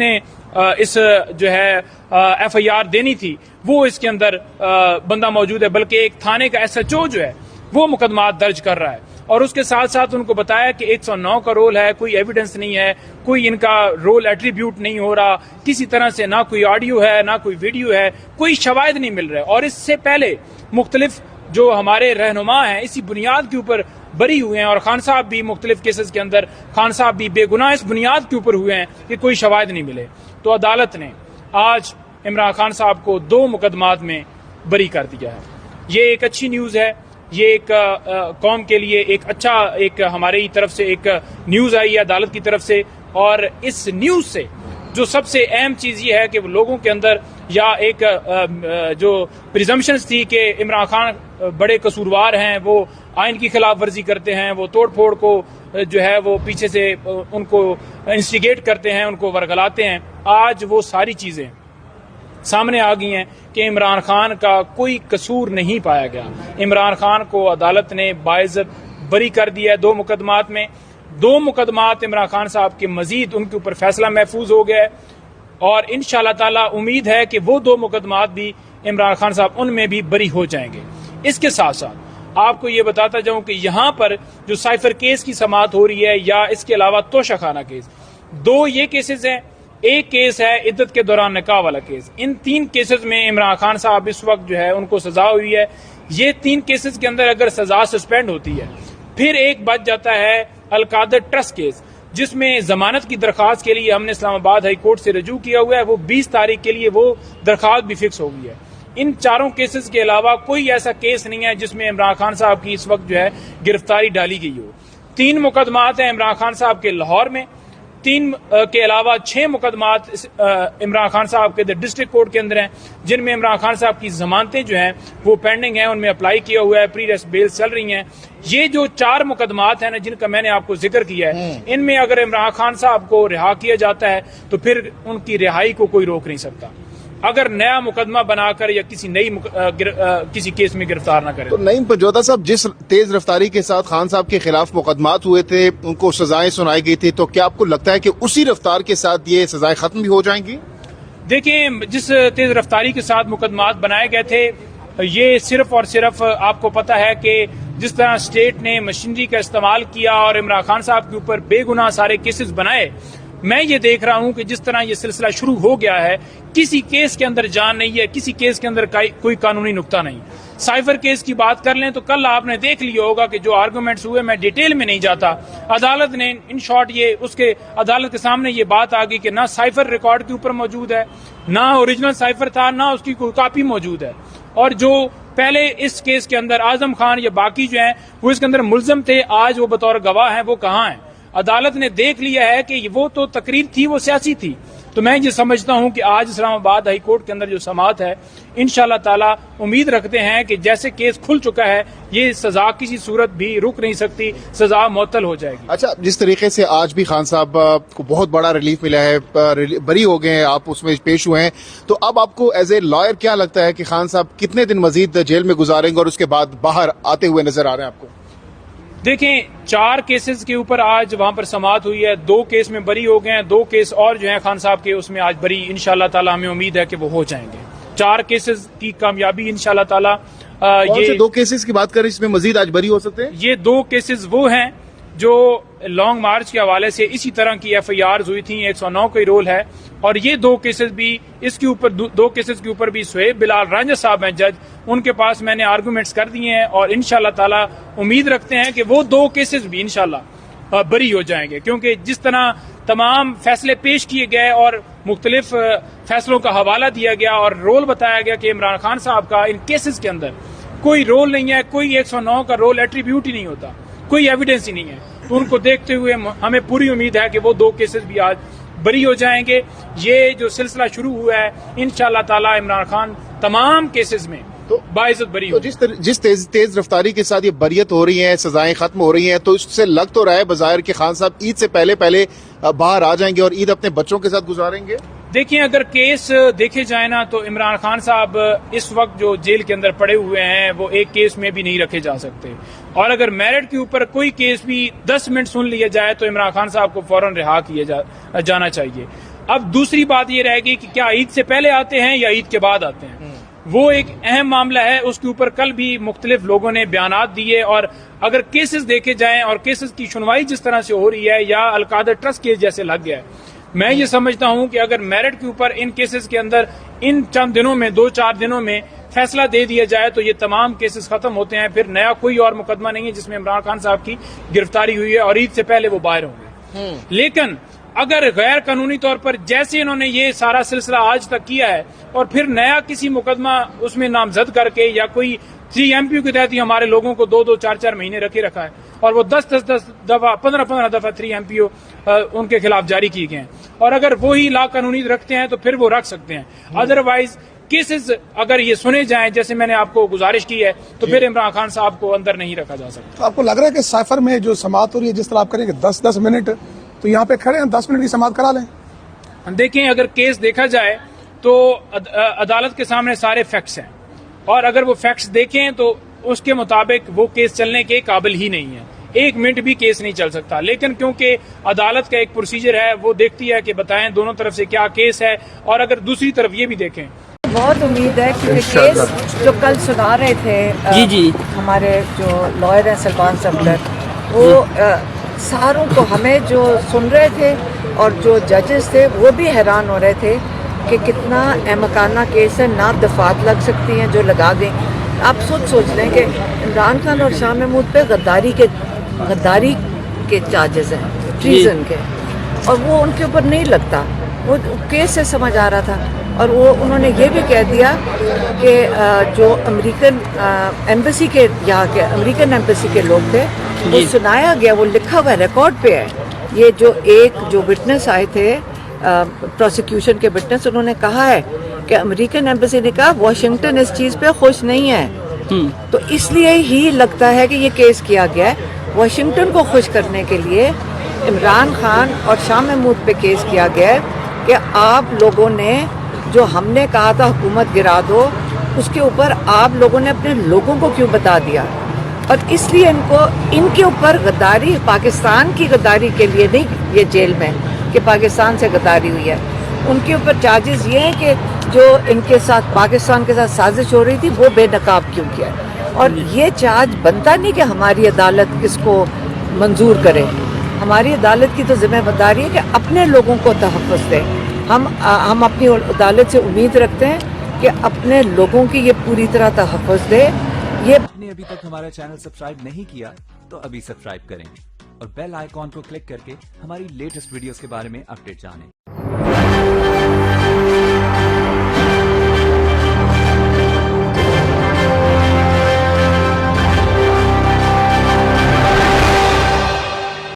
نے اس جو ہے ایف آئی آر دینی تھی وہ اس کے اندر بندہ موجود ہے، بلکہ ایک تھانے کا ایس ایچ او جو ہے وہ مقدمات درج کر رہا ہے، اور اس کے ساتھ ساتھ ان کو بتایا کہ 109 کا رول ہے، کوئی ایویڈنس نہیں ہے، کوئی ان کا رول ایٹریبیوٹ نہیں ہو رہا کسی طرح سے، نہ کوئی آڈیو ہے نہ کوئی ویڈیو ہے، کوئی شواہد نہیں مل رہے۔ اور اس سے پہلے مختلف جو ہمارے رہنما ہیں اسی بنیاد کے اوپر بری ہوئے ہیں، اور خان صاحب بھی مختلف کیسز کے اندر خان صاحب بھی بے گناہ اس بنیاد کے اوپر ہوئے ہیں کہ کوئی شواہد نہیں ملے۔ تو عدالت نے آج عمران خان صاحب کو 2 مقدمات میں بری کر دیا ہے۔ یہ ایک اچھی نیوز ہے، یہ ایک قوم کے لیے ایک اچھا ایک ہماری طرف سے ایک نیوز آئی ہے عدالت کی طرف سے، اور اس نیوز سے جو سب سے اہم چیز یہ ہے کہ لوگوں کے اندر یا ایک جو پریزمپشنز تھی کہ عمران خان بڑے قصوروار ہیں، وہ آئین کی خلاف ورزی کرتے ہیں، وہ توڑ پھوڑ کو جو ہے وہ پیچھے سے ان کو انسٹیگیٹ کرتے ہیں، ان کو ورگلاتے ہیں، آج وہ ساری چیزیں سامنے آ گئی ہیں کہ عمران خان کا کوئی قصور نہیں پایا گیا۔ عمران خان کو عدالت نے باعزت بری کر دیا ہے 2 مقدمات میں۔ 2 مقدمات عمران خان صاحب کے مزید ان کے اوپر فیصلہ محفوظ ہو گیا ہے، اور انشاءاللہ تعالی امید ہے کہ وہ 2 مقدمات بھی عمران خان صاحب ان میں بھی بری ہو جائیں گے۔ اس کے ساتھ ساتھ آپ کو یہ بتاتا جاؤں کہ یہاں پر جو سائفر کیس کی سماعت ہو رہی ہے یا اس کے علاوہ توشہ خانہ کیس، 2 یہ کیسز ہیں۔ ایک کیس ہے عدت کے دوران نکاح والا کیس۔ ان 3 کیسز میں عمران خان صاحب اس وقت جو ہے ان کو سزا ہوئی ہے۔ یہ 3 کیسز کے اندر اگر سزا سسپینڈ ہوتی ہے، پھر ایک بچ جاتا ہے القادر ٹرسٹ کیس، جس میں ضمانت کی درخواست کے لیے ہم نے اسلام آباد ہائی کورٹ سے رجوع کیا ہوا ہے، وہ 20 تاریخ کے لیے وہ درخواست بھی فکس ہو گئی ہے۔ ان 4 کیسز کے علاوہ کوئی ایسا کیس نہیں ہے جس میں عمران خان صاحب کی اس وقت جو ہے گرفتاری ڈالی گئی ہو۔ 3 مقدمات ہیں عمران خان صاحب کے لاہور میں، 3 کے علاوہ 6 مقدمات عمران خان صاحب کے ڈسٹرکٹ کورٹ کے اندر ہیں، جن میں عمران خان صاحب کی ضمانتیں جو ہیں وہ پینڈنگ ہیں، ان میں اپلائی کیا ہوا ہے، پری ریسٹ بیل چل رہی ہیں۔ یہ جو 4 مقدمات ہیں نا جن کا میں نے آپ کو ذکر کیا ہے، ان میں اگر عمران خان صاحب کو رہا کیا جاتا ہے تو پھر ان کی رہائی کو کوئی روک نہیں سکتا، اگر نیا مقدمہ بنا کر یا کسی کیس میں گرفتار نہ کرے۔ تو نعیم پنجوتا صاحب، جس تیز رفتاری کے ساتھ خان صاحب کے خلاف مقدمات ہوئے تھے، ان کو سزائیں سنائی گئی تھی، تو کیا آپ کو لگتا ہے کہ اسی رفتار کے ساتھ یہ سزائیں ختم بھی ہو جائیں گی؟ دیکھیں، جس تیز رفتاری کے ساتھ مقدمات بنائے گئے تھے، یہ صرف اور صرف آپ کو پتا ہے کہ جس طرح اسٹیٹ نے مشینری کا استعمال کیا اور عمران خان صاحب کے اوپر بے گناہ سارے کیسز بنائے، میں یہ دیکھ رہا ہوں کہ جس طرح یہ سلسلہ شروع ہو گیا ہے، کسی کیس کے اندر جان نہیں ہے، کسی کیس کے اندر کوئی قانونی نقطہ نہیں۔ سائفر کیس کی بات کر لیں تو کل آپ نے دیکھ لیا ہوگا کہ جو آرگومنٹس ہوئے، میں ڈیٹیل میں نہیں جاتا، عدالت نے ان شارٹ عدالت کے سامنے یہ بات آ گئی کہ نہ سائفر ریکارڈ کے اوپر موجود ہے، نہ اوریجنل سائفر تھا، نہ اس کی کوئی کاپی موجود ہے، اور جو پہلے اس کیس کے اندر اعظم خان یا باقی جو ہیں وہ اس کے اندر ملزم تھے، آج وہ بطور گواہ ہیں، وہ کہاں ہیں؟ عدالت نے دیکھ لیا ہے کہ وہ تو تقریر تھی، وہ سیاسی تھی۔ تو میں یہ سمجھتا ہوں کہ آج اسلام آباد ہائی کورٹ کے اندر جو سماعت ہے، انشاءاللہ تعالی امید رکھتے ہیں کہ جیسے کیس کھل چکا ہے، یہ سزا کسی صورت بھی رک نہیں سکتی، سزا معطل ہو جائے گی۔ اچھا، جس طریقے سے آج بھی خان صاحب کو بہت بڑا ریلیف ملا ہے، بری ہو گئے ہیں، آپ اس میں پیش ہوئے ہیں، تو اب آپ کو ایز اے لائر کیا لگتا ہے کہ خان صاحب کتنے دن مزید جیل میں گزاریں گے اور اس کے بعد باہر آتے ہوئے نظر آ رہے ہیں آپ کو؟ دیکھیں، 4 کیسز کے اوپر آج وہاں پر سماعت ہوئی ہے، 2 کیس میں بری ہو گئے ہیں، 2 کیس اور جو ہیں خان صاحب کے اس میں آج بری انشاءاللہ تعالی ہمیں امید ہے کہ وہ ہو جائیں گے۔ 4 کیسز کی کامیابی انشاءاللہ تعالی۔ یہ 2 کیسز کی بات کریں اس میں مزید آج بری ہو سکتے ہیں؟ یہ 2 کیسز وہ ہیں جو لانگ مارچ کے حوالے سے اسی طرح کی ایف آئی آرز ہوئی تھیں، 109 کا رول ہے، اور یہ 2 کیسز بھی اس کے اوپر 2 کیسز کے اوپر بھی سہیب بلال رانجھا صاحب ہیں جج، ان کے پاس میں نے آرگومنٹس کر دیے ہیں، اور انشاءاللہ تعالی امید رکھتے ہیں کہ وہ 2 کیسز بھی انشاءاللہ بری ہو جائیں گے، کیونکہ جس طرح تمام فیصلے پیش کیے گئے اور مختلف فیصلوں کا حوالہ دیا گیا اور رول بتایا گیا کہ عمران خان صاحب کا ان کیسز کے اندر کوئی رول نہیں ہے، کوئی 109 کا رول ایٹریبیوٹ ہی نہیں ہوتا، کوئی ایویڈنس ہی نہیں ہے، تو ان کو دیکھتے ہوئے ہمیں پوری امید ہے کہ وہ 2 کیسز بھی آج بری ہو جائیں گے۔ یہ جو سلسلہ شروع ہوا ہے، انشاءاللہ تعالی عمران خان تمام کیسز میں تو باعزت بری ہو۔ جس تیز رفتاری کے ساتھ یہ بریت ہو رہی ہیں، سزائیں ختم ہو رہی ہیں، تو اس سے لگ تو رہا ہے بظاہر کہ خان صاحب عید سے پہلے باہر آ جائیں گے اور عید اپنے بچوں کے ساتھ گزاریں گے۔ دیکھیں، اگر کیس دیکھے جائے نا تو عمران خان صاحب اس وقت جو جیل کے اندر پڑے ہوئے ہیں وہ ایک کیس میں بھی نہیں رکھے جا سکتے، اور اگر میرٹ کے اوپر کوئی کیس بھی 10 منٹ سن لیا جائے تو عمران خان صاحب کو فوراً رہا کیا جانا چاہیے۔ اب دوسری بات یہ رہے گی کہ کیا عید سے پہلے آتے ہیں یا عید کے بعد آتے ہیں. وہ ایک اہم معاملہ ہے. اس کے اوپر کل بھی مختلف لوگوں نے بیانات دیے, اور اگر کیسز دیکھے جائیں اور کیسز کی سنوائی جس طرح سے ہو رہی ہے یا القادر ٹرسٹ کیس جیسے لگ گیا ہے, میں یہ سمجھتا ہوں کہ اگر میرٹ کے اوپر ان کیسز کے اندر ان چند دنوں میں 2-4 دنوں میں فیصلہ دے دیا جائے تو یہ تمام کیسز ختم ہوتے ہیں. پھر نیا کوئی اور مقدمہ نہیں ہے جس میں عمران خان صاحب کی گرفتاری ہوئی ہے اور عید سے پہلے وہ باہر ہوں گے. لیکن اگر غیر قانونی طور پر جیسے انہوں نے یہ سارا سلسلہ آج تک کیا ہے اور پھر نیا کسی مقدمہ اس میں نامزد کر کے یا کوئی 3 MP کے تحت ہی ہمارے لوگوں کو 2-4 مہینے رکھا ہے اور وہ 10 دفعہ 15 دفعہ 3 MP ان کے خلاف جاری کیے گئے ہیں, اور اگر وہی لا قانونی رکھتے ہیں تو پھر وہ رکھ سکتے ہیں. ادروائز کیسز اگر یہ سنے جائیں جیسے میں نے آپ کو گزارش کی ہے تو پھر عمران خان صاحب کو اندر نہیں رکھا جا سکتا. تو آپ کو لگ رہا ہے کہ سائفر میں جو سماعت ہو رہی ہے جس طرح آپ کریں گے 10 منٹ, تو یہاں پہ کھڑے ہیں 10 منٹ کی سماعت کرا لیں. دیکھیں اگر کیس دیکھا جائے تو عدالت کے سامنے سارے فیکٹس ہیں, اور اگر وہ فیکٹس دیکھیں تو اس کے مطابق وہ کیس چلنے کے قابل ہی نہیں ہے. 1 منٹ بھی کیس نہیں چل سکتا. لیکن کیونکہ عدالت کا ایک پروسیجر ہے, وہ دیکھتی ہے کہ بتائیں دونوں طرف سے کیا کیس ہے, اور اگر دوسری طرف یہ بھی دیکھیں. بہت امید ہے کیونکہ کیس جو کل سنا رہے تھے ہمارے جو لائر ہیں سلمان صفدر, وہ ساروں کو ہمیں جو سن رہے تھے اور جو ججز تھے وہ بھی حیران ہو رہے تھے کہ کتنا احمقانہ کیس ہے, نہ دفعات لگ سکتی ہیں جو لگا دیں. آپ سوچ لیں کہ عمران خان اور شاہ محمود پہ غداری کے چارجز ہیں, ٹریزن کے, اور وہ ان کے اوپر نہیں لگتا. وہ کیس سے سمجھ آ رہا تھا. اور وہ انہوں نے یہ بھی کہہ دیا کہ جو امریکن ایمبیسی کے یہاں کے امریکن ایمبیسی کے لوگ تھے وہ سنایا گیا, وہ لکھا ہوا ریکارڈ پہ ہے. یہ جو وٹنس آئے تھے پروسیکیوشن کے وٹنس, انہوں نے کہا ہے کہ امریکن ایمبیسی نے کہا واشنگٹن اس چیز پہ خوش نہیں ہے, تو اس لیے ہی لگتا ہے کہ یہ کیس کیا گیا ہے. واشنگٹن کو خوش کرنے کے لیے عمران خان اور شاہ محمود پہ کیس کیا گیا ہے کہ آپ لوگوں نے جو ہم نے کہا تھا حکومت گرا دو, اس کے اوپر آپ لوگوں نے اپنے لوگوں کو کیوں بتا دیا. اور اس لیے ان کے اوپر غداری, پاکستان کی غداری کے لیے نہیں یہ جیل میں کہ پاکستان سے غداری ہوئی ہے, ان کے اوپر چارجز یہ ہیں کہ جو ان کے ساتھ پاکستان کے ساتھ سازش ہو رہی تھی وہ بے نقاب کیوں کیا. اور یہ چارج بنتا نہیں کہ ہماری عدالت اس کو منظور کرے. ہماری عدالت کی تو ذمہ داری ہے کہ اپنے لوگوں کو تحفظ دے. ہم اپنی عدالت سے امید رکھتے ہیں کہ اپنے لوگوں کی یہ پوری طرح تحفظ دے. یہ آپ نے ابھی تک ہمارا چینل سبسکرائب نہیں کیا تو ابھی سبسکرائب کریں اور بیل آئیکن کو کلک کر کے ہماری لیٹسٹ ویڈیوز کے بارے میں اپڈیٹ جانیں.